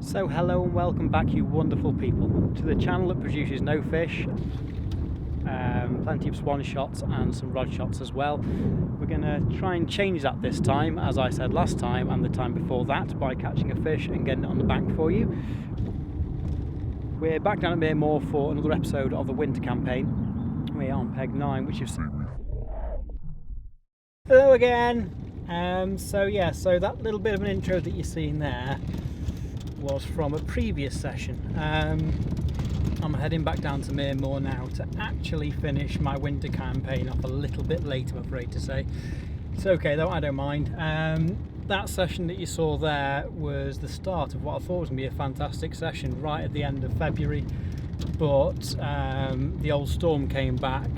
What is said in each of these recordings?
So hello and welcome back, you wonderful people, to the channel that produces no fish, plenty of swan shots and some rod shots as well. We're going to try and change that this time, as I said last time and the time before that, by catching a fish and getting it on the bank for you. We're back down at Mere for another episode of the winter campaign. We're on peg 9, which you've seen. Hello again! So that little bit of an intro that you're seeing there was from a previous session. I'm heading back down to Mere now to actually finish my winter campaign off a little bit late, I'm afraid to say. It's okay though, I don't mind. That session that you saw there was the start of what I thought was going to be a fantastic session right at the end of February, but the old storm came back,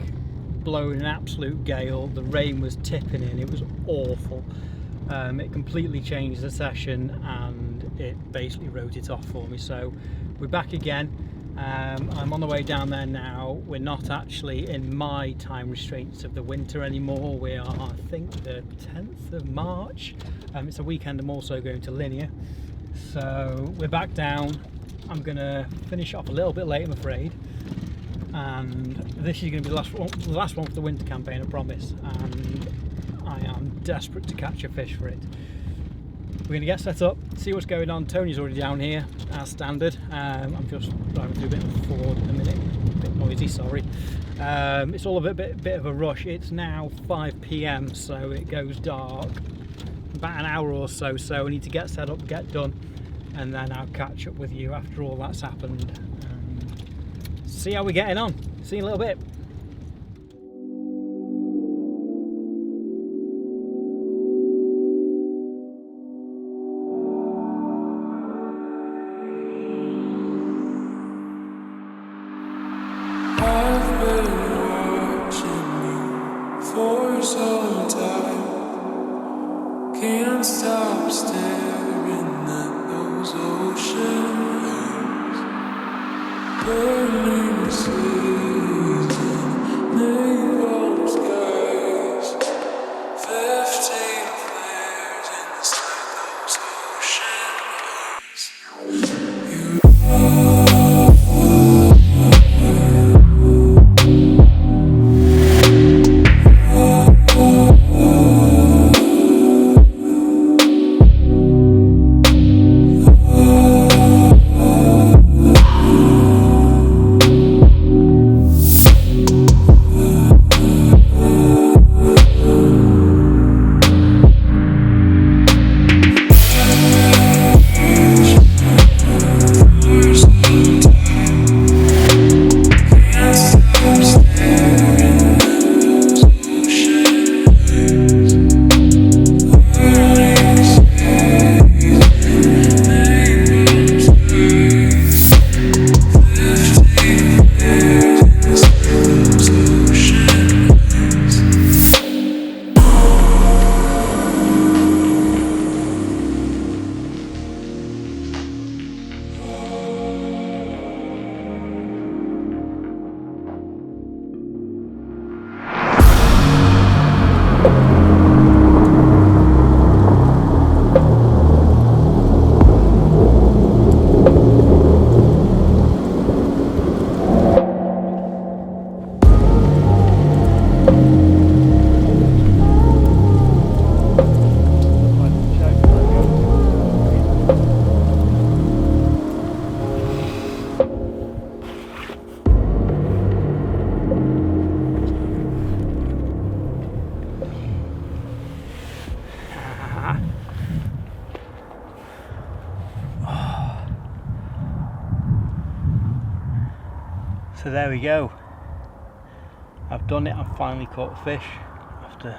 blowing an absolute gale. The rain was tipping in, it was awful. It completely changed the session and it basically wrote it off for me. So we're back again. I'm on the way down there now. We're not actually in my time restraints of the winter anymore. We are, I think, the 10th of March. It's a weekend. I'm also going to Linear. So we're back down. I'm going to finish off a little bit late, I'm afraid. And this is going to be the last one for the winter campaign, I promise. And I am desperate to catch a fish for it. We're going to get set up, see what's going on. Tony's already down here, as standard. I'm just driving through a bit of a Ford at the minute, a bit noisy, sorry. It's all a bit of a rush. It's now 5 PM, so it goes dark about an hour or so, so I need to get set up, get done, and then I'll catch up with you after all that's happened. See how we're getting on. See you in a little bit. For some time, can't stop staring at those ocean waves, burning seas and napalm skies, 15 flares inside those ocean waves. So there we go. I've done it. I've finally caught fish after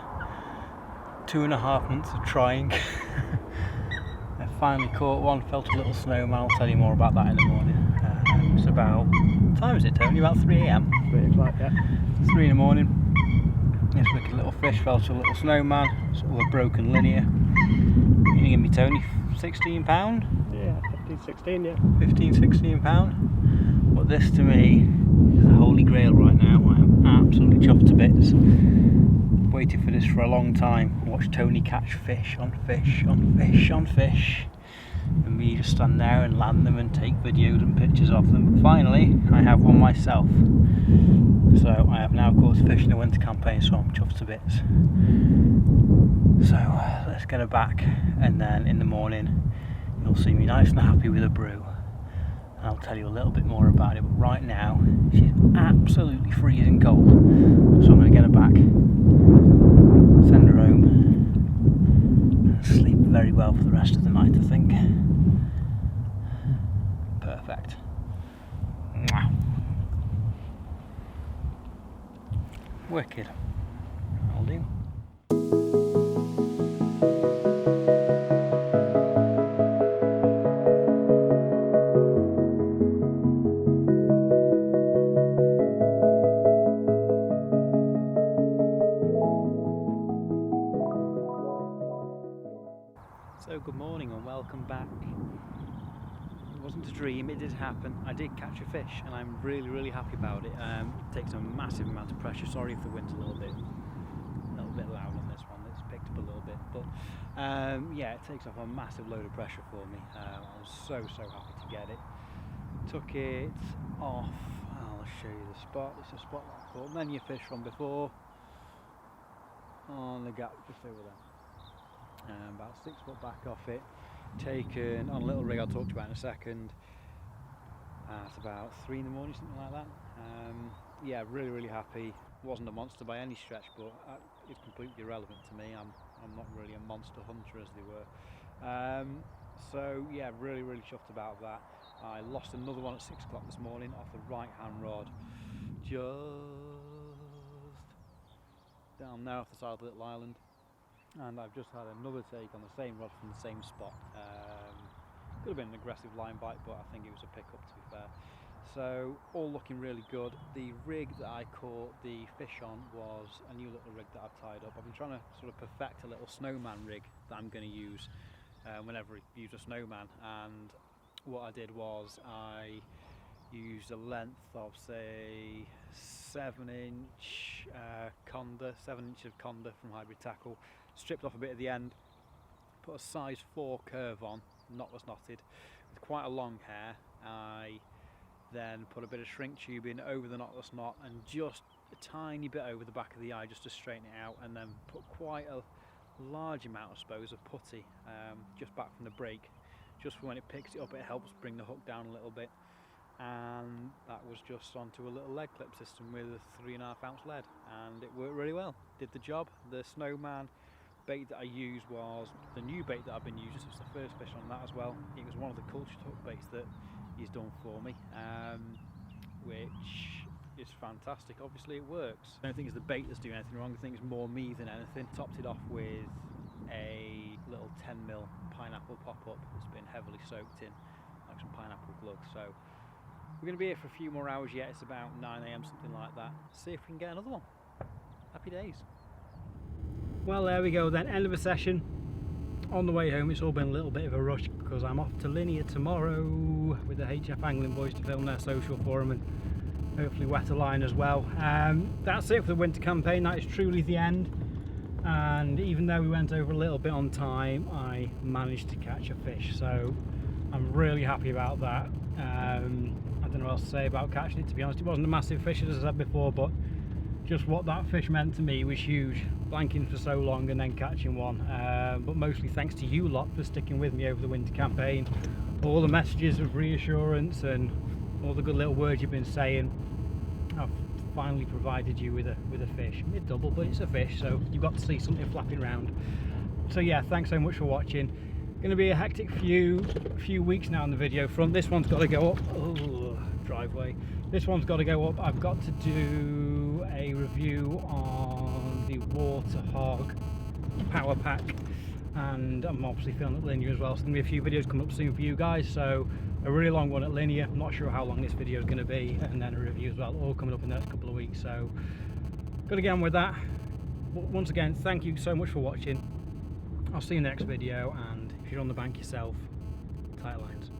2.5 months of trying. I finally caught one, felt a little snowman. I'll tell you more about that in the morning. It's about, what time is it, Tony? About 3 AM? 3 o'clock, yeah. 3 in the morning. This wicked little fish fell to a little snowman, sort of a broken Linear. You give me, Tony, £16? Yeah, 15, 16, yeah. 15, £16. But this to me is the holy grail right now. I am absolutely chuffed to bits. Waited for this for a long time. Watched Tony catch fish on fish on fish on fish. and me just stand there and land them and take videos and pictures of them. But finally I have one myself, so I have now caught fish in the winter campaign, so I'm chuffed to bits. So let's get her back, and then in the morning you'll see me nice and happy with a brew, and I'll tell you a little bit more about it. But right now she's absolutely freezing cold, so I'm going to get her back, send her home, and sleep very well for the rest of the night, I think. Perfect. Mwah. Wicked. I'll do. So good morning and welcome back. It wasn't a dream, it did happen. I did catch a fish and I'm really happy about it. It takes a massive amount of pressure. Sorry if the wind's a little bit loud on this one. It's picked up a little bit, but yeah, it takes off a massive load of pressure for me. I was so happy to get it. Took it off. I'll show you the spot. It's a spot that I caught many a fish from before, on the gap just over there. About 6 foot back off it, taken on a little rig I'll talk to you about in a second, at about 3 in the morning, something like that. Yeah, really happy. Wasn't a monster by any stretch, but it's completely irrelevant to me. I'm not really a monster hunter as they were. So yeah, really chuffed about that. I lost another one at 6 o'clock this morning off the right hand rod, just down there off the side of the little island. And I've just had another take on the same rod from the same spot. Could have been an aggressive line bite, but I think it was a pickup, to be fair. So all looking really good. The rig that I caught the fish on was a new little rig that I've tied up. I've been trying to sort of perfect a little snowman rig that I'm going to use whenever I use a snowman. And what I did was I used a length of, say, 7-inch Conda, 7 inches of Conda from Hybrid Tackle, stripped off a bit at the end, put a size 4 curve on, knotless knotted, with quite a long hair. I then put a bit of shrink tubing over the knotless knot and just a tiny bit over the back of the eye just to straighten it out, and then put quite a large amount, I suppose, of putty just back from the break, just for when it picks it up it helps bring the hook down a little bit. And that was just onto a little lead clip system with a 3.5 ounce lead, and it worked really well, did the job. The snowman bait that I used was the new bait that I've been using, so it's the first fish on that as well. It was one of the cultured hook baits that he's done for me, which is fantastic. Obviously it works. I don't think it's the bait that's doing anything wrong, I think it's more me than anything. Topped it off with a little 10mm pineapple pop-up that's been heavily soaked in, like some pineapple glug. So we're going to be here for a few more hours yet. It's about 9 AM, something like that. See if we can get another one. Happy days. Well, there we go then, end of a session. On the way home, it's all been a little bit of a rush because I'm off to Linear tomorrow with the HF Angling Boys to film their social forum and hopefully wet a line as well. That's it for the winter campaign. That is truly the end. And even though we went over a little bit on time, I managed to catch a fish. So I'm really happy about that. I don't know what else to say about catching it, to be honest. It wasn't a massive fish, as I said before, but just what that fish meant to me was huge. Blanking for so long and then catching one. But mostly thanks to you lot for sticking with me over the winter campaign. All the messages of reassurance and all the good little words you've been saying. I've finally provided you with a fish. Mid-double, but it's a fish, so you've got to see something flapping around. So yeah, thanks so much for watching. Going to be a hectic few weeks now on the video front. This one's got to go up. Oh, driveway. This one's got to go up. I've got to do a review on the Water Hog Power Pack, and I'm obviously filming at Linear as well. So there's going to be a few videos coming up soon for you guys. So a really long one at Linear. I'm not sure how long this video is going to be, and then a review as well, all coming up in the next couple of weeks. So got to get on with that. Once again, thank you so much for watching. I'll see you in the next video, and if you're on the bank yourself, tight lines.